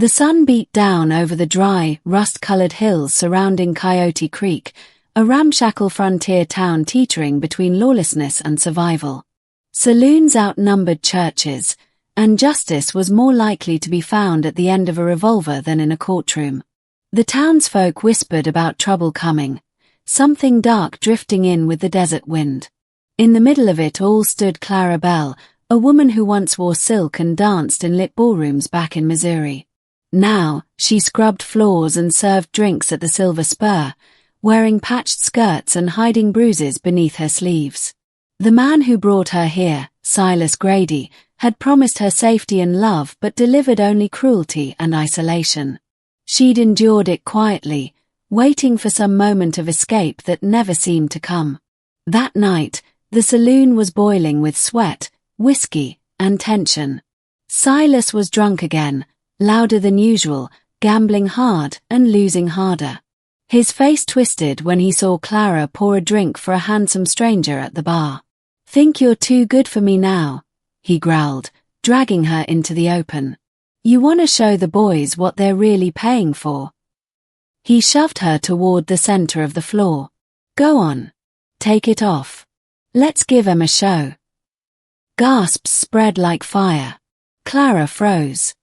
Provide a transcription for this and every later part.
The sun beat down over the dry, rust-colored hills surrounding Coyote Creek, a ramshackle frontier town teetering between lawlessness and survival. Saloons outnumbered churches, and justice was more likely to be found at the end of a revolver than in a courtroom. The townsfolk whispered about trouble coming, something dark drifting in with the desert wind. In the middle of it all stood Clara Bell, a woman who once wore silk and danced in lit ballrooms back in Missouri. Now, she scrubbed floors and served drinks at the Silver Spur, wearing patched skirts and hiding bruises beneath her sleeves. The man who brought her here, Silas Grady, had promised her safety and love but delivered only cruelty and isolation. She'd endured it quietly, waiting for some moment of escape that never seemed to come. That night, the saloon was boiling with sweat, whiskey, and tension. Silas was drunk again, louder than usual, gambling hard and losing harder. His face twisted when he saw Clara pour a drink for a handsome stranger at the bar. "Think you're too good for me now," he growled, dragging her into the open. "You want to show the boys what they're really paying for?" He shoved her toward the center of the floor. "Go on. Take it off. Let's give 'em a show." Gasps spread like fire. Clara froze.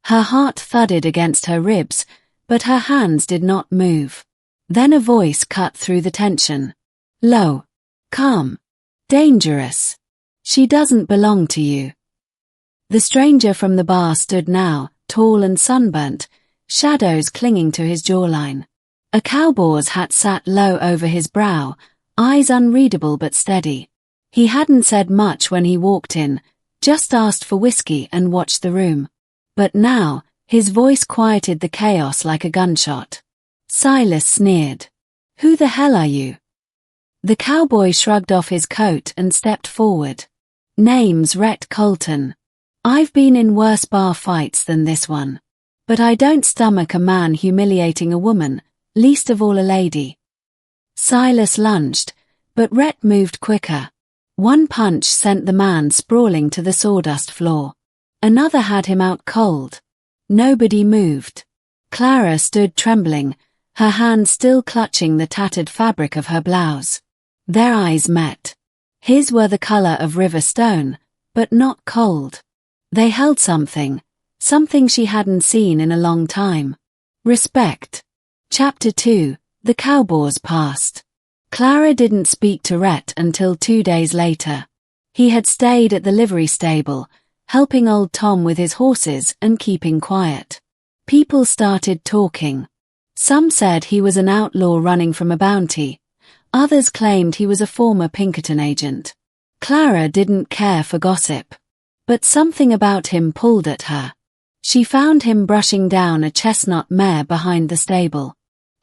Her heart thudded against her ribs, but her hands did not move. Then a voice cut through the tension. "Low. Calm. Dangerous. She doesn't belong to you." The stranger from the bar stood now, tall and sunburnt, shadows clinging to his jawline. A cowboy's hat sat low over his brow, eyes unreadable but steady. He hadn't said much when he walked in, just asked for whiskey and watched the room. But now, his voice quieted the chaos like a gunshot. Silas sneered. "Who the hell are you?" The cowboy shrugged off his coat and stepped forward. "Name's Rhett Colton. I've been in worse bar fights than this one. But I don't stomach a man humiliating a woman, least of all a lady." Silas lunged, but Rhett moved quicker. One punch sent the man sprawling to the sawdust floor. Another had him out cold. Nobody moved. Clara stood trembling, her hand still clutching the tattered fabric of her blouse. Their eyes met. His were the color of river stone, but not cold. They held something she hadn't seen in a long time. Respect. Chapter 2, The Cowboy's Past. Clara didn't speak to Rhett until 2 days later. He had stayed at the livery stable, helping old Tom with his horses and keeping quiet. People started talking. Some said he was an outlaw running from a bounty. Others claimed he was a former Pinkerton agent. Clara didn't care for gossip. But something about him pulled at her. She found him brushing down a chestnut mare behind the stable.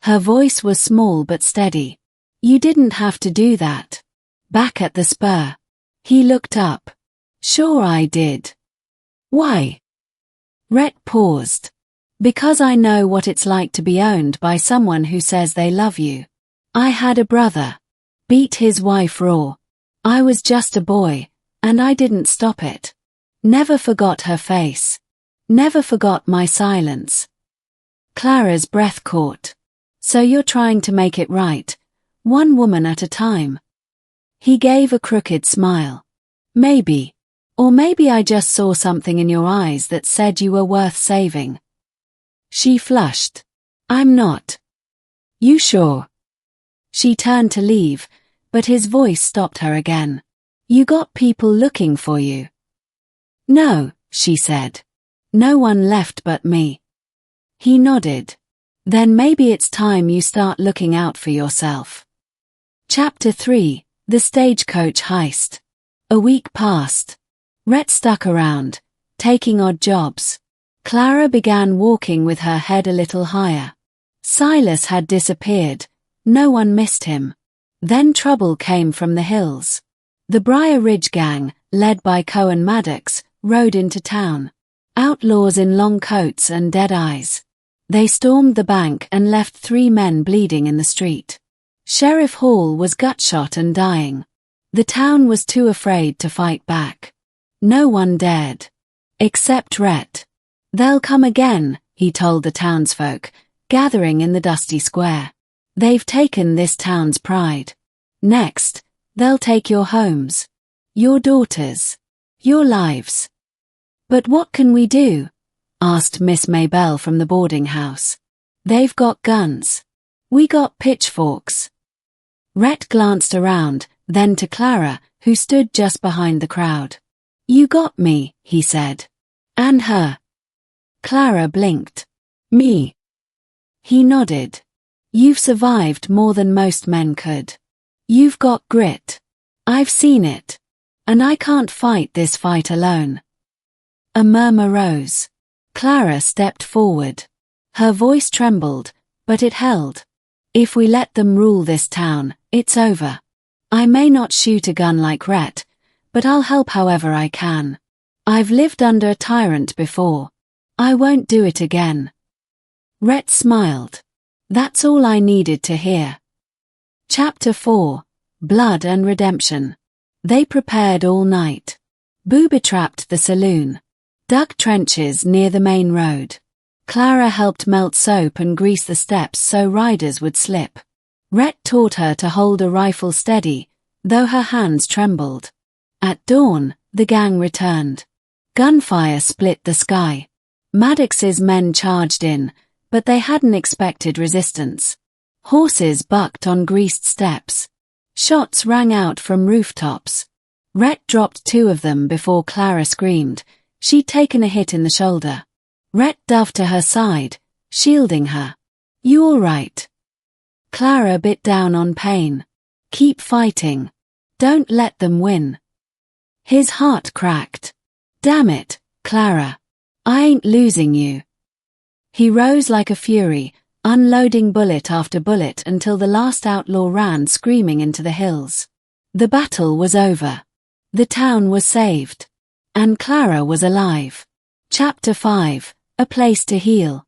Her voice was small but steady. "You didn't have to do that." Back at the spur. He looked up. "Sure I did." "Why?" Rhett paused. "Because I know what it's like to be owned by someone who says they love you. I had a brother. Beat his wife raw. I was just a boy, and I didn't stop it. Never forgot her face. Never forgot my silence." Clara's breath caught. "So you're trying to make it right, one woman at a time." He gave a crooked smile. "Maybe. Or maybe I just saw something in your eyes that said you were worth saving." She flushed. "I'm not." "You sure?" She turned to leave, but his voice stopped her again. "You got people looking for you." "No," she said. "No one left but me." He nodded. "Then maybe it's time you start looking out for yourself." Chapter 3, The Stagecoach Heist. A week passed. Rhett stuck around, taking odd jobs. Clara began walking with her head a little higher. Silas had disappeared. No one missed him. Then trouble came from the hills. The Briar Ridge gang, led by Cohen Maddox, rode into town. Outlaws in long coats and dead eyes. They stormed the bank and left 3 men bleeding in the street. Sheriff Hall was gutshot and dying. The town was too afraid to fight back. No one dared. Except Rhett. "They'll come again," he told the townsfolk, gathering in the dusty square. They've taken this town's pride. Next, they'll take your homes, your daughters, your lives. But what can we do? Asked Miss Maybelle from the boarding house. They've got guns. We got pitchforks. Rhett glanced around, then to Clara, who stood just behind the crowd. You got me, he said. And her. Clara blinked. Me. He nodded. You've survived more than most men could. You've got grit. I've seen it. And I can't fight this fight alone. A murmur rose. Clara stepped forward. Her voice trembled, but it held. If we let them rule this town, it's over. I may not shoot a gun like Rhett, but I'll help however I can. I've lived under a tyrant before. I won't do it again. Rhett smiled. That's all I needed to hear. Chapter 4. Blood and Redemption. They prepared all night. Booby-trapped the saloon. Dug trenches near the main road. Clara helped melt soap and grease the steps so riders would slip. Rhett taught her to hold a rifle steady, though her hands trembled. At dawn, the gang returned. Gunfire split the sky. Maddox's men charged in, but they hadn't expected resistance. Horses bucked on greased steps. Shots rang out from rooftops. Rhett dropped 2 of them before Clara screamed. She'd taken a hit in the shoulder. Rhett dove to her side, shielding her. You all right? Clara bit down on pain. Keep fighting. Don't let them win. His heart cracked. Damn it, Clara. I ain't losing you. He rose like a fury, unloading bullet after bullet until the last outlaw ran screaming into the hills. The battle was over. The town was saved. And Clara was alive. Chapter 5. A Place to Heal.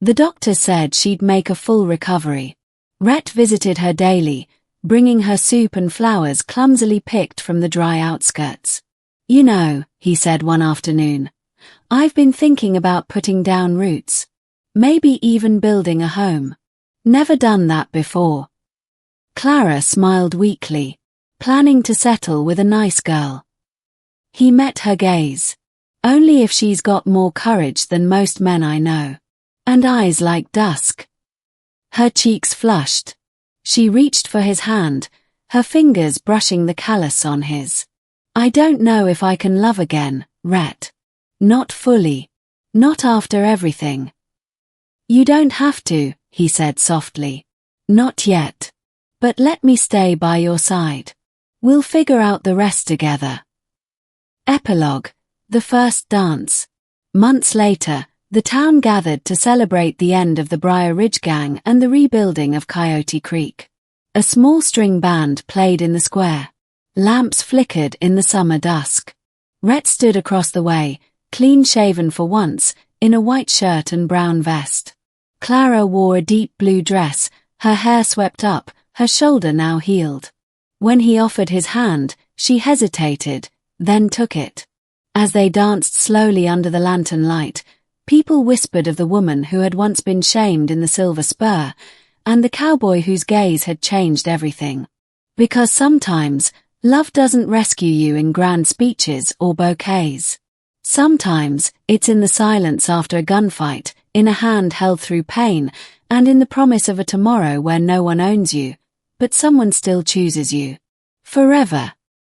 The doctor said she'd make a full recovery. Rhett visited her daily, bringing her soup and flowers clumsily picked from the dry outskirts. You know, he said one afternoon, I've been thinking about putting down roots. Maybe even building a home. Never done that before. Clara smiled weakly, planning to settle with a nice girl. He met her gaze. Only if she's got more courage than most men I know. And eyes like dusk. Her cheeks flushed. She reached for his hand, her fingers brushing the callus on his. I don't know if I can love again, Rhett. Not fully. Not after everything. You don't have to, he said softly. Not yet. But let me stay by your side. We'll figure out the rest together. Epilogue. The first dance. Months later, the town gathered to celebrate the end of the Briar Ridge Gang and the rebuilding of Coyote Creek. A small string band played in the square. Lamps flickered in the summer dusk. Rhett stood across the way, clean-shaven for once, in a white shirt and brown vest. Clara wore a deep blue dress, her hair swept up, her shoulder now healed. When he offered his hand, she hesitated, then took it. As they danced slowly under the lantern light, people whispered of the woman who had once been shamed in the Silver Spur, and the cowboy whose gaze had changed everything. Because sometimes, love doesn't rescue you in grand speeches or bouquets. Sometimes, it's in the silence after a gunfight, in a hand held through pain, and in the promise of a tomorrow where no one owns you, but someone still chooses you. Forever.